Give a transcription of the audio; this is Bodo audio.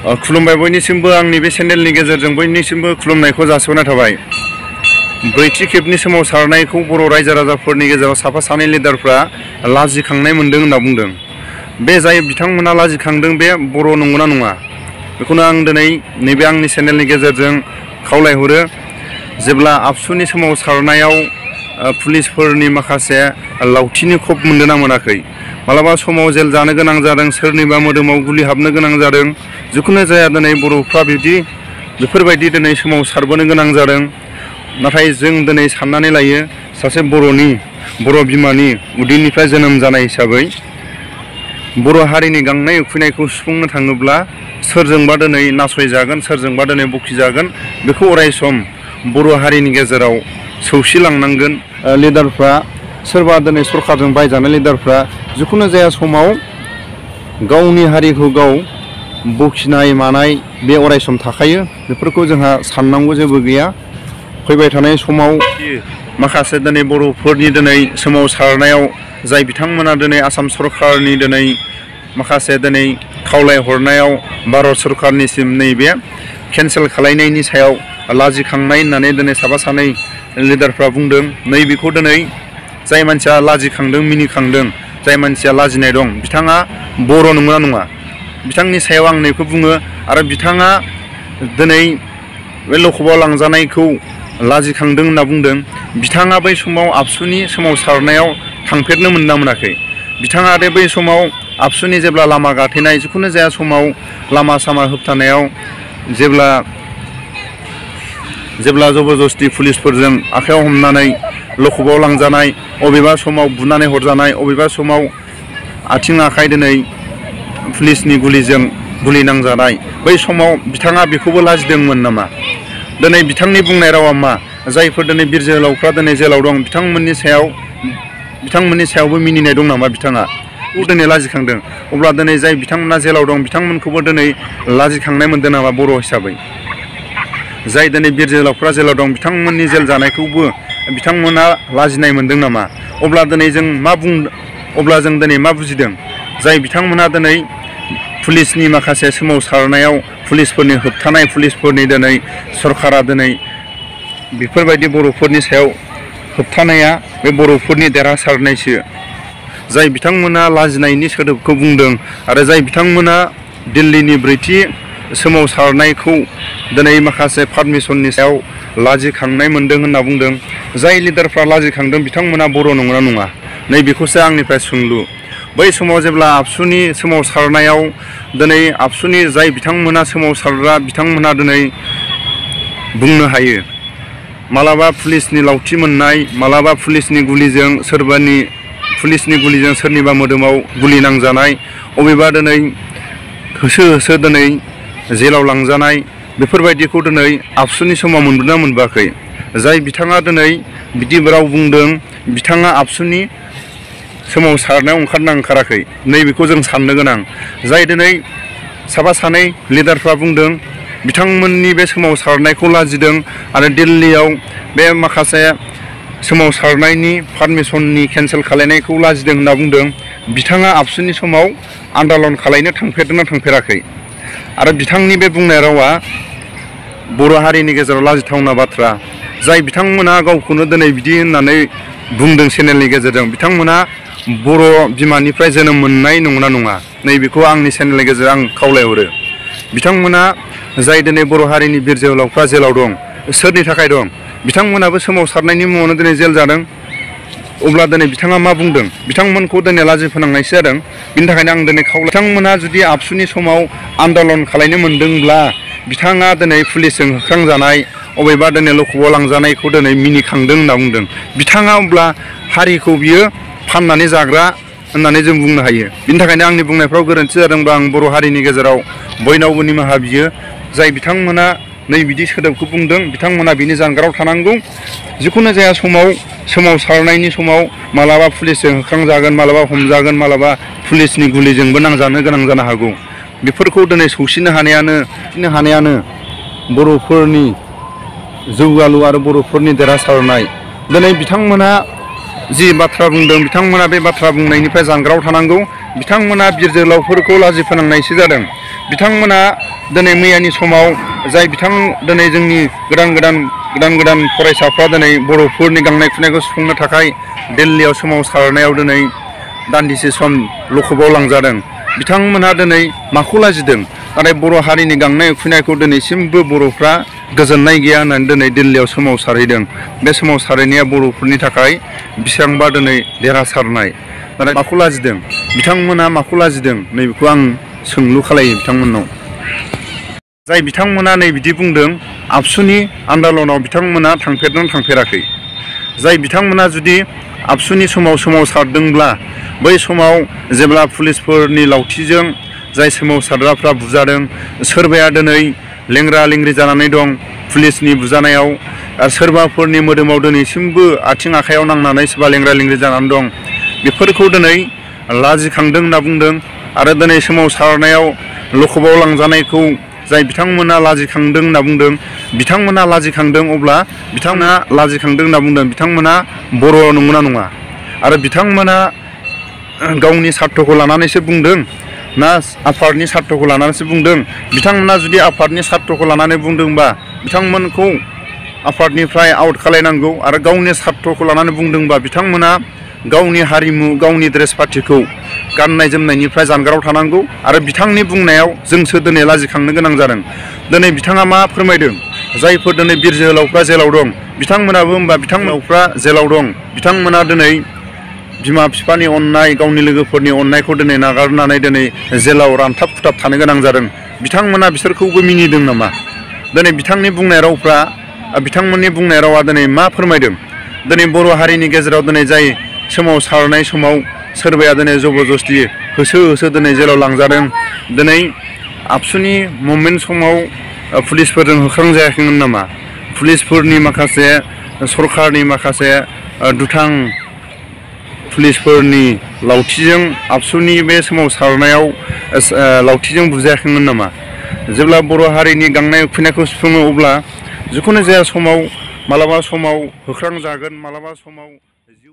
खुलुमबाय बयनिसिमबो आंनि बे चेनेलनि गेजेरजों बयनिसिमबो खुलुमनायखौ जासिहरनाय थाबाय। ब्रैथि खेबनि सोमावसारनायखौ बर' रायजो राजाफोरनि गेजेराव साफा सानै लिडारफ्रा लाजिखांनाय मोनदों होनना बुंदों। बे जाय बिथांमोना लाजिखांदों बे बर' नंगौना नङा बेखौनो आं दिनै नैबे आंनि चेनेलनि गेजेरजों खावलायहरो। जेब्ला आबसुनि सोमावसारनायाव पुलिसफोरनि माखासे लावथिनि खब मोनदों ना मोनाखै, मालाबा समाव जेल जानो गोनां जादों, सोरनिबा मोदोमाव गुलि हाबनो गोनां जादों, जिखुनु जाया दिनै बर'फ्रा बेफोरबायदि दिनै सोमावसारबोनो गोनां जादों। नाथाय जों दिनै साननानै लायो सासे बर' बिमानि उदैनिफ्राय जोनोम जानाय हिसाबै बर' हारिनि गांनाय उखैनायखौ सुफुंनो थाङोब्ला सोरजोंबा दिनै नासयजागोन, सोरजोंबा दिनै बखिजागोन, बेखौ अरायसम बर' हारिनि गेजेराव सौसिलांनांगोन। लिडारफ्रा सोरबा दिनै सरकारजों बायजानाय लिडारफ्रा जिखुनु जाया समाव गावनि हारिखौ गाव बखिनाय मानाय बे अरायसम थाखायो। बेफोरखौ जोंहा साननांगौ जेबो गैया। फैबाय थानाय समाव माखासे दिनै बर'फोरनि दिनै सोमावसारनायाव जाय बिथांमोना दिनै आसाम सरकारनि दिनै माखासे दिनै खावलायहरनायाव भारत सरकारनिसिम नैबे केन्सेल खालायनायनि सायाव लाजिखांनाय होननानै दिनै साफा सानै लिडारफ्रा बुंदों। नैबेखौ दिनै जाय मानसिया लाजिखांदों, मिनिखांदों, जाय मानसिया लाजिनाय दं, बिथाङा बर' नंगौना नङा? बिथांनि सायाव आं नैखौ बुङो। आरो बिथाङा दिनै बे लकआपआव लांजानायखौ लाजिखांदों होनना बुंदों। बिथाङा बै समाव आबसुनि सोमावसारनायाव थांफेरनो मोनना मोनाखै? बिथाङा आरो बै समाव आबसुनि जेब्ला लामा गाथेनाय, जिखुनु जाया समाव लामा सामा होबथानायाव जेब्ला जबरदस्ति पुलिसफोरजों आखायाव हमनानै लकआपआव लांजानाय, अबेबा समाव बुनानै हरजानाय, अबेबा समाव आथिं आखाइ दिनै पुलिसनि गुलिजों गुलि नांजानाय, बै समाव बिथाङा बेखौबो लाजिदोंमोन नामा? दिनै बिथांनि बुंनाय रावा मा? जायफोर दिनै बिर जोहोलावफ्रा दिनै जेलाव दं बिथांमोननि सायावबो मिनिनाय दं नामा बिथाङा? दिनै लाजिखांदों। अब्ला दिनै जाय बिथांमोना जेलाव दं बिथांमोनखौबो दिनै लाजिखांनाय मोनदों नामा बर' हिसाबै? जाय दिनै बिर जोहोलावफ्रा जेलाव दं बिथांमोननि जेल जानायखौबो बिथांमोना लाजिनाय मोनदों नामा? अब्ला जों दिनै मा बुजिदों? जाय बिथांमोना दिनै पुलिसनि माखासे सोमावसारनायाव पुलिसफोरनि होबथानाय, पुलिसफोरनि दिनै सरकारा दिनै बेफोरबायदि बर'फोरनि सायाव होबथानाया बे बर'फोरनि देरहासारनायसो। जाय बिथांमोना लाजिनायनि सोदोबखौ बुंदों आरो जाय बिथांमोना दिल्लीनि ब्रैथि सोमावसारनायखौ दिनै माखासे पारमिसननि सायाव लाजिखांनाय मोनदों होनना बुंदों, जाय लिडारफ्रा लाजिखांदों बिथांमोना बर' नंगौना नङा? नैबेखौसो आंनिफ्राय सोंलु। बै समाव जेब्ला आबसुनि सोमावसारनायाव दिनै आबसुनि जाय बिथांमोना सोमावसारग्रा बिथांमोना दिनै बुंनो हायो मालाबा पुलिसनि लावथि मोननाय, मालाबा पुलिसनि गुलिजों सोरनिबा मोदोमाव गुलि नांजानाय, अबेबा दिनै होसो दिनै जेलाव लांजानाय, बेफोरबायदिखौ दिनै आबसुनि समाव मोनबोना मोनबोआखै? जाय बिथाङा दिनै बिदि राव बुंदों बिथाङा आबसुनि सोमावसारनायाव ओंखारना ओंखाराखै? नैबेखौ जों साननो गोनां। जाय दिनै साफा सानै लिडारफ्रा बुंदों बिथांमोननि बे सोमावसारनायखौ लाजिदों आरो दिल्लीयाव बे माखासे सोमावसारनायनि पारमिसननि केन्सेल खालायनायखौ लाजिदों होनना बुंदों, बिथाङा आबसुनि समाव आन्दालन खालायनो थांफेरदोंना थांफेराखै? आरो बिथांनि बे बुंनाय रावा बर' हारिनि गेजेराव लाजिथावना बाथ्रा। जाय बिथांमोना गावखौनो दिनै बिदि होननानै बुंदों चेनेलनि गेजेरजों, बिथांमोना बर' बिमानिफ्राय जोनोम मोननाय नंगौना नङा? नैबेखौ आंनि चेनेलनि गेजेरजों आं खावलायहरो। बिथांमोना जाय दिनै बर' हारिनि बिर जोहोलावफ्रा जेलाव दं, सोरनि थाखाय दं? बिथांमोनाबो सोमावसारनायनि मुङावनो दिनै जेल जादों। अब्ला दिनै बिथाङा मा बुंदों? बिथांमोनखौ दिनै लाजि फोनांनायसो जादों। बिनि थाखायनो आं दिनै बिथांमोना जुदि आबसुनि समाव आन्दालन खालायनो मोनदोंब्ला बिथाङा दिनै पुलिसजों होख्रांजानाय, अबेबा दिनै लकआपआव लांजानायखौ दिनै मिनिखांदों होनना बुंदों। बिथाङा अब्ला हारिखौ बियो फाननानै जाग्रा होननानै जों बुंनो हायो। बिनि थाखायनो आंनि बुंनायफ्राव गोरोन्थि जादोंबा आं बर' हारिनि गेजेराव बयनावबो निमाहा बियो। जाय बिथांमोना नै बिदि सोदोबखौ बुंदों बिथांमोना बिनि जानगाराव थानांगौ। जिखुनु जाया समाव सोमावसारनायनि समाव मालाबा पुलिसजों होख्रांजागोन, मालाबा हमजागोन, मालाबा पुलिसनि गुलिजोंबो नांजानो गोनां जानो हागौ। बेफोरखौ दिनै सौसिनो हानायानो बर'फोरनि जौगालु आरो बर'फोरनि देरहासारनाय। दिनै बिथांमोना जि बाथ्रा बुंदों बिथांमोना बे बाथ्रा बुंनायनिफ्राय जानगाराव थानांगौ। बिथांमोना बिर जोहोलावफोरखौ लाजि फोनांनायसो जादों। बिथांमोना दिनै मैयानि समाव जाय दिनै जोंनि गोदान फरायसाफ्रा दिनै बर'फोरनि गांनाय उखैनायखौ सुफुंनो थाखाय दिल्लीयाव सोमावसारनायाव दिनै दान्दिसे सम लखबाव लांजादों। बिथांमोनहा दिनै माखौ लाजिदों? नाथाय बर' हारिनि गांनाय उखैनायखौ दिनैसिमबो बर'फ्रा गोजोननाय गैया होननानै दिनै दिल्लीयाव सोमावसारहैदों। बे सोमावसारनाया बर'फोरनि थाखाय बेसेबांबा दिनै देरहासारनाय। नाथाय माखौ लाजिदों? बिथांमोना माखौ लाजिदों? नैबेखौ आं सोंलु खालायो बिथांमोननाव। जाय बिथांमोना नै बिदि बुंदों, आबसुनि आन्दलनाव बिथांमोना थांफेरदों थांफेराखै? जाय बिथांमोना जुदि आबसुनि समाव सोमावसारदोंब्ला बै समाव जेब्ला पुलिसफोरनि लावथिजों जाय सोमावसारग्राफ्रा बुजादों, सोरबाया दिनै लेंग्रा लेंग्रि जानानै दं पुलिसनि बुजानायाव, आरो सोरबाफोरनि मोदोमाव दिनैसिमबो आथिं आखाइयाव नांनानै सोरबा लेंग्रा लेंग्रि जानानै दं। बेफोरखौ दिनै लाजिखांदों होनना बुंदों। आरो दिनै सोमावसारनायाव लखबाव लांजानायखौ जाय बिथांमोना लाजिखांदों होनना बुंदों, बिथांमोना लाजिखांदों। अब्ला बिथांमोना लाजिखांदों होनना बुंदों, बिथांमोना बर' नंगौना नङा? आरो बिथांमोना गावनि सार्थ'खौ लानानैसो बुंदों ना आफादनि सार्थ'खौ लानानैसो बुंदों? बिथांमोना जुदि आफादनि सार्थ'खौ लानानै बुंदोंबा बिथांमोनखौ आफादनिफ्राय आउट खालायनांगौ। आरो गावनि सार्थ'खौ लानानै बुंदोंबा बिथांमोना गावनि हारिमु, गावनि ड्रेस पार्टिखौ गाननाय जोमनायनिफ्राय जानगाराव थानांगौ। आरो बिथांनि बुंनायाव जोंसो दिनै लाजिखांनो गोनां जादों। दिनै बिथाङा मा फोरमायदों? जायफोर दिनै बिर जोहोलावफ्रा जेलाव दं, बिथांमोनाबो होनबा बिथांमोनफ्रा जेलाव दं। बिथांमोना दिनै बिमा बिफानि अननाय, गावनि लोगोफोरनि अननायखौ दिनै नागारनानै दिनै जेलाव रानथाब खुथाब थानो गोनां जादों। बिथांमोना बिसोरखौबो मिनिदों नामा? दिनै बिथांनि बुंनाय रावफ्रा, बिथांमोननि बुंनाय रावा दिनै मा फोरमायदों? दिनै बर' हारिनि गेजेराव दिनै जाय सोमावसारनाय समाव सोरबाया दिनै जबरदस्ति होसो होसो दिनै जेलाव लांजादों। दिनै आबसुनि मुभमेन्ट समाव पुलिसफोरजों होख्रांजायाखैमोन नामा? पुलिसफोरनि माखासे, सरकारनि माखासे दुथां पुलिसफोरनि लावथिजों आबसुनि बे सोमावसारनायाव लावथिजों बुजायाखैमोन नामा? जेब्ला बर' हारिनि गांनाय उखैनायखौ सुफुङो अब्ला जिखुनु जाया समाव मालाबा समाव होख्रांजागोन, मालाबा समाव जिउ